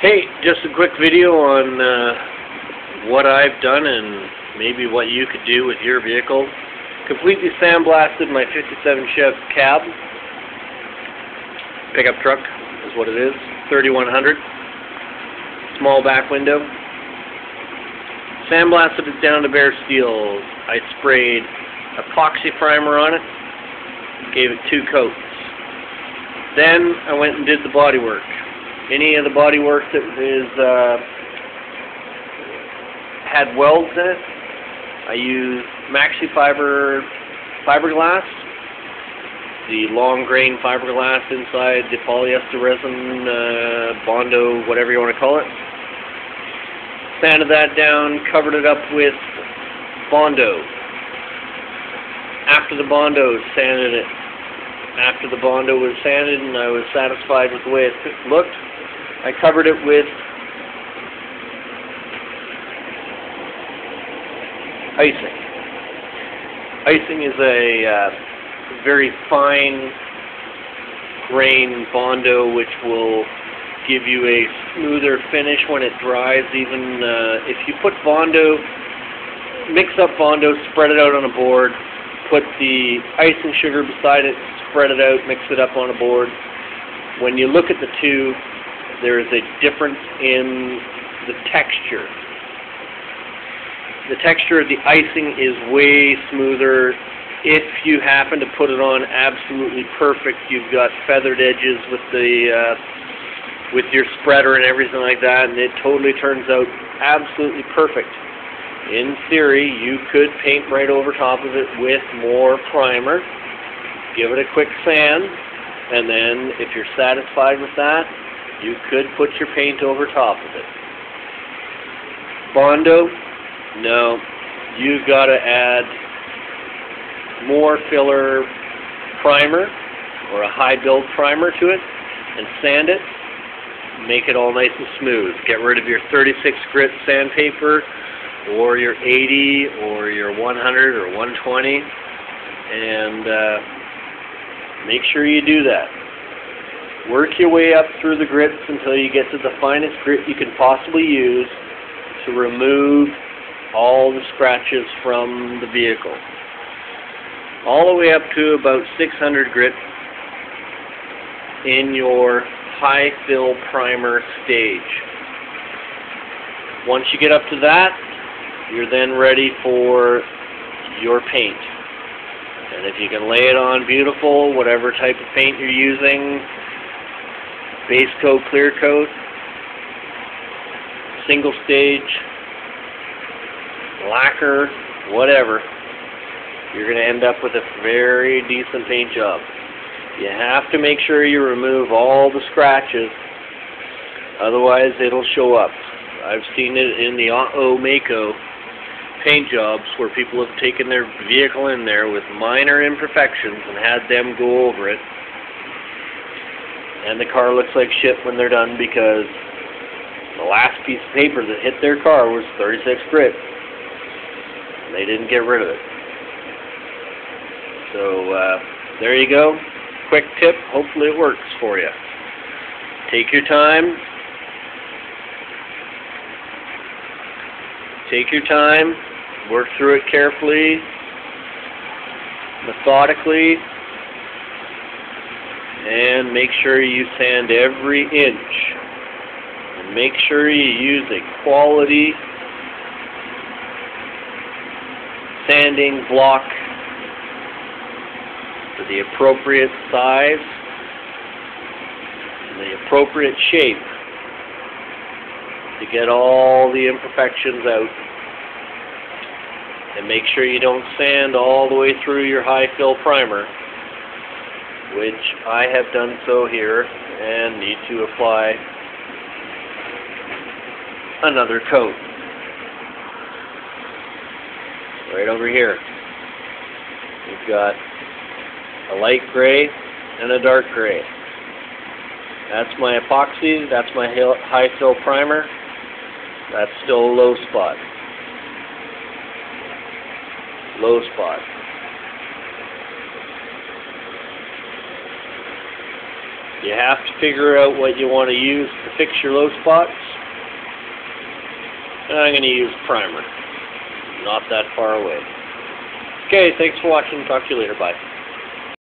Hey, just a quick video on what I've done and maybe what you could do with your vehicle. Completely sandblasted my 57 Chev cab. Pickup truck is what it is. 3100. Small back window. Sandblasted it down to bare steel. I sprayed epoxy primer on it. Gave it 2 coats. Then I went and did the bodywork. Any of the bodywork that had welds in it, I used maxi fiberglass, the long grain fiberglass inside the polyester resin, Bondo, whatever you want to call it. Sanded that down, covered it up with Bondo. After the Bondo, sanded it. After the Bondo was sanded and I was satisfied with the way it looked, I covered it with icing. Icing is a very fine grain Bondo which will give you a smoother finish when it dries. Even if you put Bondo, mix up Bondo, spread it out on a board, put the icing sugar beside it, spread it out, mix it up on a board. When you look at the two, there is a difference in the texture. The texture of the icing is way smoother. If you happen to put it on absolutely perfect, you've got feathered edges with the with your spreader and everything like that, and it totally turns out absolutely perfect. In theory, you could paint right over top of it with more primer. Give it a quick sand, and then if you're satisfied with that, you could put your paint over top of it. Bondo, no. You've got to add more filler primer or a high build primer to it and sand it. Make it all nice and smooth. Get rid of your 36 grit sandpaper or your 80 or your 100 or 120 and make sure you do that. Work your way up through the grits until you get to the finest grit you can possibly use to remove all the scratches from the vehicle. All the way up to about 600 grit in your high fill primer stage. Once you get up to that, you're then ready for your paint. And if you can lay it on beautiful, whatever type of paint you're using, base coat, clear coat, single stage, lacquer, whatever, you're going to end up with a very decent paint job. You have to make sure you remove all the scratches, otherwise it'll show up. I've seen it in the Mako paint jobs where people have taken their vehicle in there with minor imperfections and had them go over it, and the car looks like shit when they're done because the last piece of paper that hit their car was 36 grit and they didn't get rid of it. So there you go. Quick tip, hopefully it works for you. Take your time. Take your time. Work through it carefully, methodically, and make sure you sand every inch. And make sure you use a quality sanding block for the appropriate size and the appropriate shape to get all the imperfections out. And make sure you don't sand all the way through your high fill primer, which I have done so here and need to apply another coat right over here. We've got a light gray and a dark gray. That's my epoxy, that's my high fill primer. That's still a low spot. Low spot. You have to figure out what you want to use to fix your low spots. And I'm going to use primer. Not that far away. Okay, thanks for watching. Talk to you later. Bye.